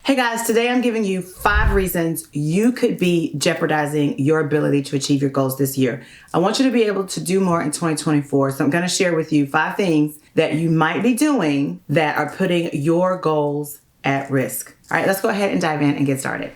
Hey guys, today I'm giving you 5 reasons you could be jeopardizing your ability to achieve your goals this year. I want you to be able to do more in 2024. So I'm going to share with you 5 things that you might be doing that are putting your goals at risk. All right, let's go ahead and dive in and get started.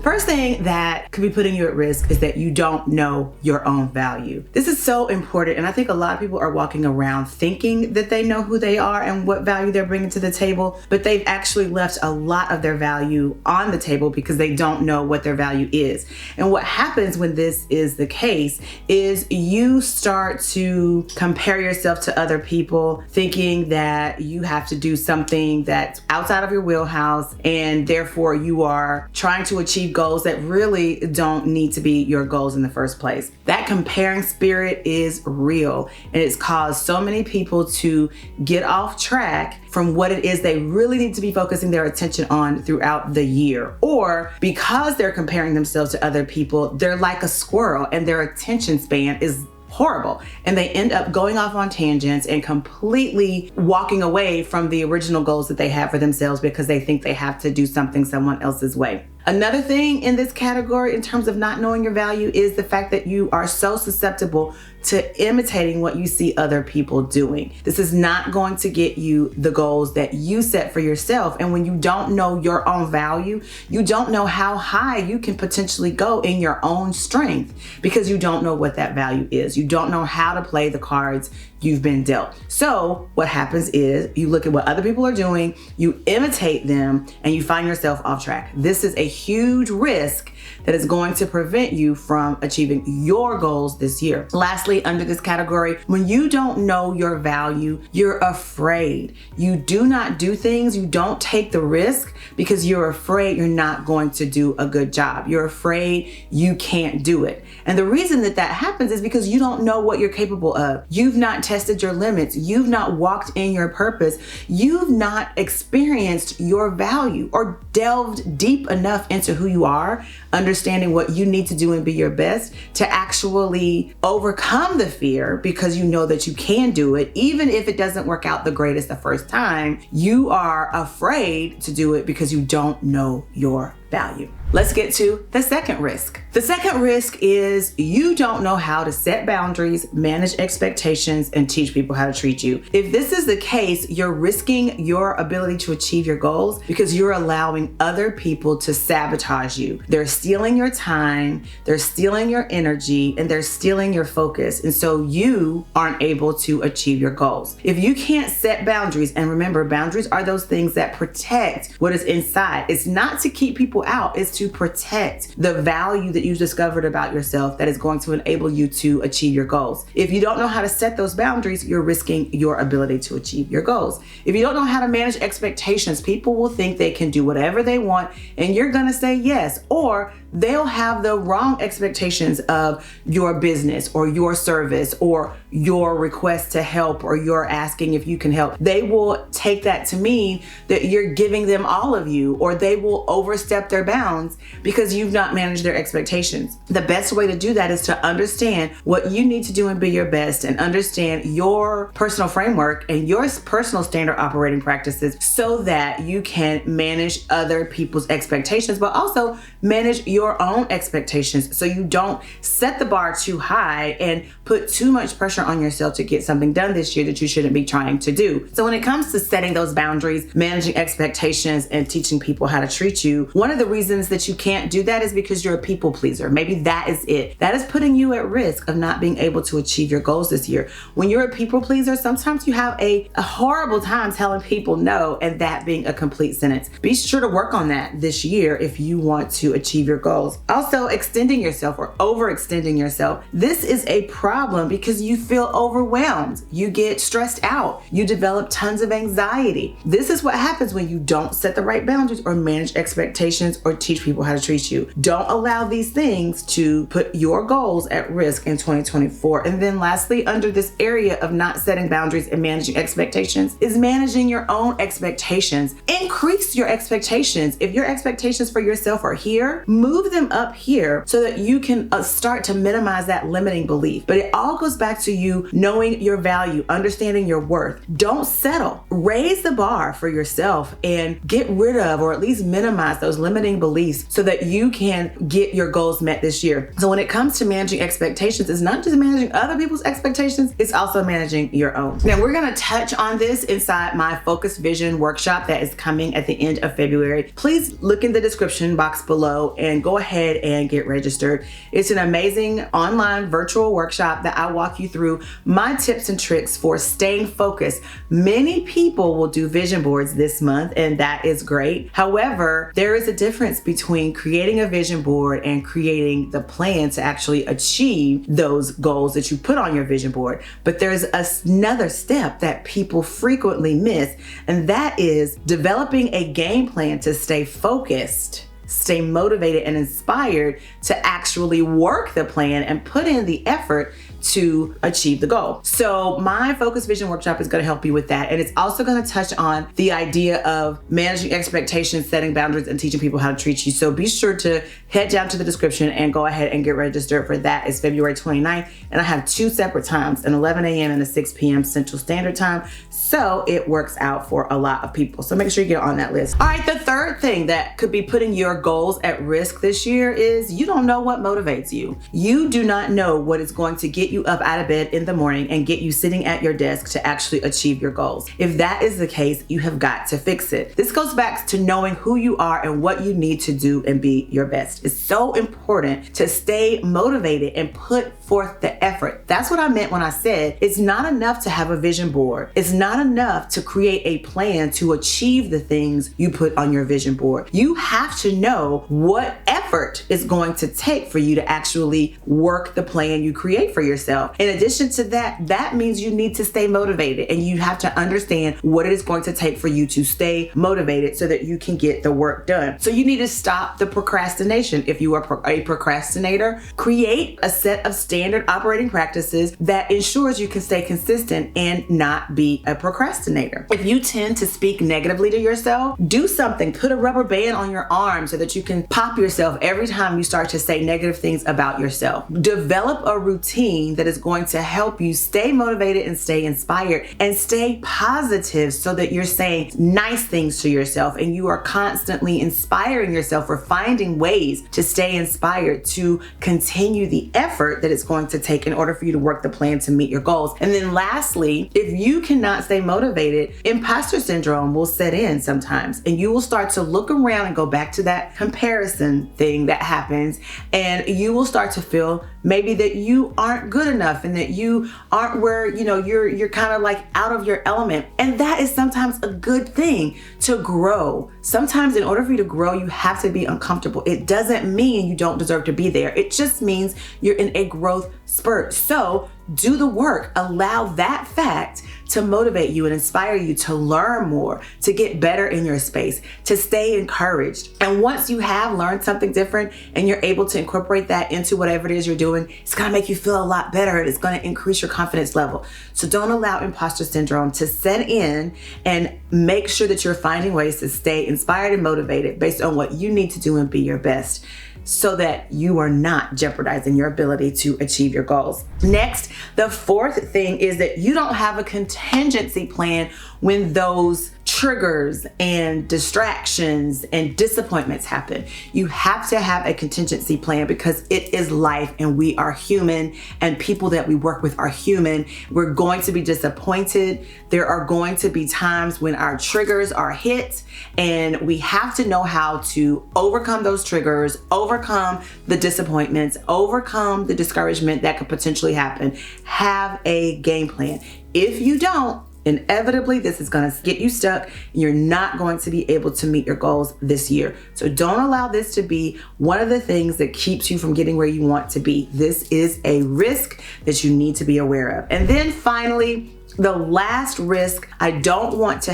First thing that could be putting you at risk is that you don't know your own value. This is so important, and I think a lot of people are walking around thinking that they know who they are and what value they're bringing to the table, but they've actually left a lot of their value on the table because they don't know what their value is. And what happens when this is the case is you start to compare yourself to other people, thinking that you have to do something that's outside of your wheelhouse, and therefore you are trying to achieve goals that really don't need to be your goals in the first place. That comparing spirit is real, and it's caused so many people to get off track from what it is they really need to be focusing their attention on throughout the year. Or because they're comparing themselves to other people, they're like a squirrel and their attention span is horrible, and they end up going off on tangents and completely walking away from the original goals that they have for themselves because they think they have to do something someone else's way. Another thing in this category in terms of not knowing your value is the fact that you are so susceptible to imitating what you see other people doing. This is not going to get you the goals that you set for yourself. And when you don't know your own value, you don't know how high you can potentially go in your own strength because you don't know what that value is. You don't know how to play the cards you've been dealt. So what happens is you look at what other people are doing, you imitate them, and you find yourself off track. This is a huge risk that is going to prevent you from achieving your goals this year. Lastly, under this category, when you don't know your value, you're afraid. You do not do things, you don't take the risk because you're afraid you're not going to do a good job. You're afraid you can't do it. And the reason that happens is because you don't know what you're capable of. You've not tested your limits. You've not walked in your purpose. You've not experienced your value or delved deep enough into who you are, understanding what you need to do and be your best to actually overcome the fear because you know that you can do it. Even if it doesn't work out the greatest the first time, you are afraid to do it because you don't know your value. Let's get to the second risk. The second risk is you don't know how to set boundaries, manage expectations, and teach people how to treat you. If this is the case, you're risking your ability to achieve your goals because you're allowing other people to sabotage you. They're stealing your time, they're stealing your energy, and they're stealing your focus. And so you aren't able to achieve your goals. If you can't set boundaries, and remember, boundaries are those things that protect what is inside. It's not to keep people out, it's to protect the value that you've discovered about yourself that is going to enable you to achieve your goals. If you don't know how to set those boundaries, you're risking your ability to achieve your goals. If you don't know how to manage expectations, people will think they can do whatever they want and you're gonna say yes, or they'll have the wrong expectations of your business or your service or your request to help or your asking if you can help. They will take that to mean that you're giving them all of you, or they will overstep their bounds because you've not managed their expectations. The best way to do that is to understand what you need to do and be your best, and understand your personal framework and your personal standard operating practices so that you can manage other people's expectations, but also manage your own expectations so you don't set the bar too high and put too much pressure on yourself to get something done this year that you shouldn't be trying to do. So when it comes to setting those boundaries, managing expectations, and teaching people how to treat you, one of the reasons that you can't do that is because you're a people pleaser. Maybe that is it. That is putting you at risk of not being able to achieve your goals this year. When you're a people pleaser, sometimes you have a horrible time telling people no, and that being a complete sentence. Be sure to work on that this year if you want to achieve your goals. Also, extending yourself or overextending yourself. This is a problem because you feel overwhelmed. You get stressed out. You develop tons of anxiety. This is what happens when you don't set the right boundaries or manage expectations expectations or teach people how to treat you. Don't allow these things to put your goals at risk in 2024. And then lastly, under this area of not setting boundaries and managing expectations is managing your own expectations. Increase your expectations. If your expectations for yourself are here, move them up here so that you can start to minimize that limiting belief. But it all goes back to you knowing your value, understanding your worth. Don't settle. Raise the bar for yourself and get rid of, or at least minimize, those limiting beliefs so that you can get your goals met this year. So when it comes to managing expectations, it's not just managing other people's expectations, it's also managing your own. Now, we're going to touch on this inside my Focus Vision workshop that is coming at the end of February. Please look in the description box below and go ahead and get registered. It's an amazing online virtual workshop that I walk you through my tips and tricks for staying focused. Many people will do vision boards this month, and that is great. However, there is a difference between creating a vision board and creating the plan to actually achieve those goals that you put on your vision board. But there's another step that people frequently miss, and that is developing a game plan to stay focused, stay motivated and inspired to actually work the plan and put in the effort to achieve the goal. So my Focus Vision workshop is going to help you with that. And it's also going to touch on the idea of managing expectations, setting boundaries, and teaching people how to treat you. So be sure to head down to the description and go ahead and get registered for that. It's February 29th. And I have two separate times, an 11 a.m. and a 6 p.m. Central Standard Time. So it works out for a lot of people. So make sure you get on that list. All right, the third thing that could be putting your goals at risk this year is you don't know what motivates you. You do not know what is going to get you up out of bed in the morning and get you sitting at your desk to actually achieve your goals. If that is the case, you have got to fix it. This goes back to knowing who you are and what you need to do and be your best. It's so important to stay motivated and put forth the effort. That's what I meant when I said it's not enough to have a vision board. It's not enough to create a plan to achieve the things you put on your vision board. You have to know what effort is going to take for you to actually work the plan you create for yourself. In addition to that, that means you need to stay motivated, and you have to understand what it is going to take for you to stay motivated so that you can get the work done. So you need to stop the procrastination. If you are a procrastinator, create a set of standard operating practices that ensures you can stay consistent and not be a procrastinator. If you tend to speak negatively to yourself, do something. Put a rubber band on your arm so that you can pop yourself every time you start to say negative things about yourself. Develop a routine that is going to help you stay motivated and stay inspired and stay positive so that you're saying nice things to yourself and you are constantly inspiring yourself or finding ways to stay inspired to continue the effort that it's going to take in order for you to work the plan to meet your goals. And then lastly, if you cannot stay motivated, imposter syndrome will set in sometimes, and you will start to look around and go back to that comparison thing that happens, and you will start to feel maybe that you aren't good enough and that you aren't where, you're kind of like out of your element. And that is sometimes a good thing to grow. Sometimes in order for you to grow, you have to be uncomfortable. It doesn't mean you don't deserve to be there. It just means you're in a growth spurt. So do the work. Allow that fact to motivate you and inspire you to learn more, to get better in your space, to stay encouraged. And once you have learned something different and you're able to incorporate that into whatever it is you're doing, it's going to make you feel a lot better, and it's going to increase your confidence level. So don't allow imposter syndrome to set in, and make sure that you're finding ways to stay inspired and motivated based on what you need to do and be your best, so that you are not jeopardizing your ability to achieve your goals. Next, the fourth thing is that you don't have a contingency plan when those triggers and distractions and disappointments happen. You have to have a contingency plan because it is life and we are human, and people that we work with are human. We're going to be disappointed. There are going to be times when our triggers are hit, and we have to know how to overcome those triggers, overcome the disappointments, overcome the discouragement that could potentially happen. Have a game plan. If you don't, inevitably, this is going to get you stuck. You're not going to be able to meet your goals this year. So don't allow this to be one of the things that keeps you from getting where you want to be. This is a risk that you need to be aware of. And then finally, The last risk I don't want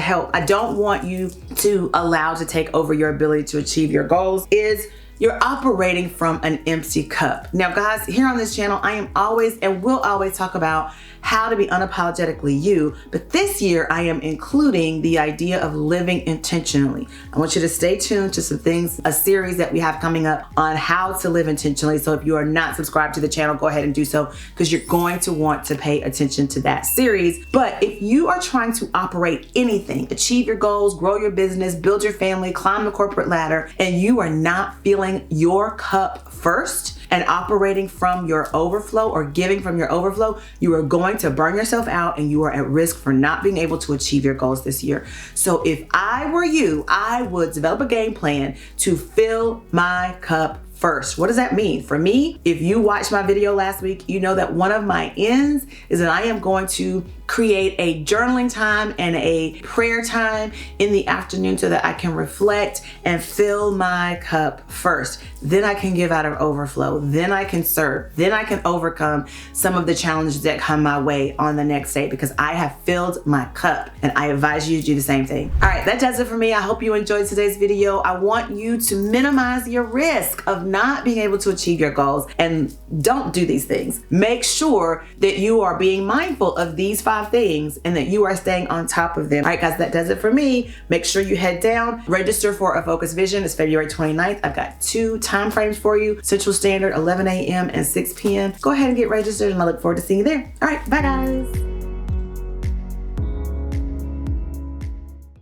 you to allow to take over your ability to achieve your goals is you're operating from an empty cup. Now guys, here on this channel, I am always and will always talk about how to be unapologetically you, but this year I am including the idea of living intentionally. I want you to stay tuned to some things, a series that we have coming up on how to live intentionally. So if you are not subscribed to the channel, go ahead and do so, because you're going to want to pay attention to that series. But if you are trying to operate anything, achieve your goals, grow your business, build your family, climb the corporate ladder, and you are not filling your cup first and operating from your overflow or giving from your overflow, you are going to burn yourself out and you are at risk for not being able to achieve your goals this year. So if I were you, I would develop a game plan to fill my cup first. What does that mean? For me, if you watched my video last week, you know that one of my ends is that I am going to create a journaling time and a prayer time in the afternoon so that I can reflect and fill my cup first. Then I can give out of overflow. Then I can serve. Then I can overcome some of the challenges that come my way on the next day because I have filled my cup, and I advise you to do the same thing. All right, that does it for me. I hope you enjoyed today's video. I want you to minimize your risk of not being able to achieve your goals, and don't do these things. Make sure that you are being mindful of these 5 things and that you are staying on top of them. All right, guys, that does it for me. Make sure you head down, register for a focus vision. It's February 29th. I've got 2 time frames for you, Central Standard, 11 a.m. and 6 p.m. Go ahead and get registered, and I look forward to seeing you there. All right, bye guys.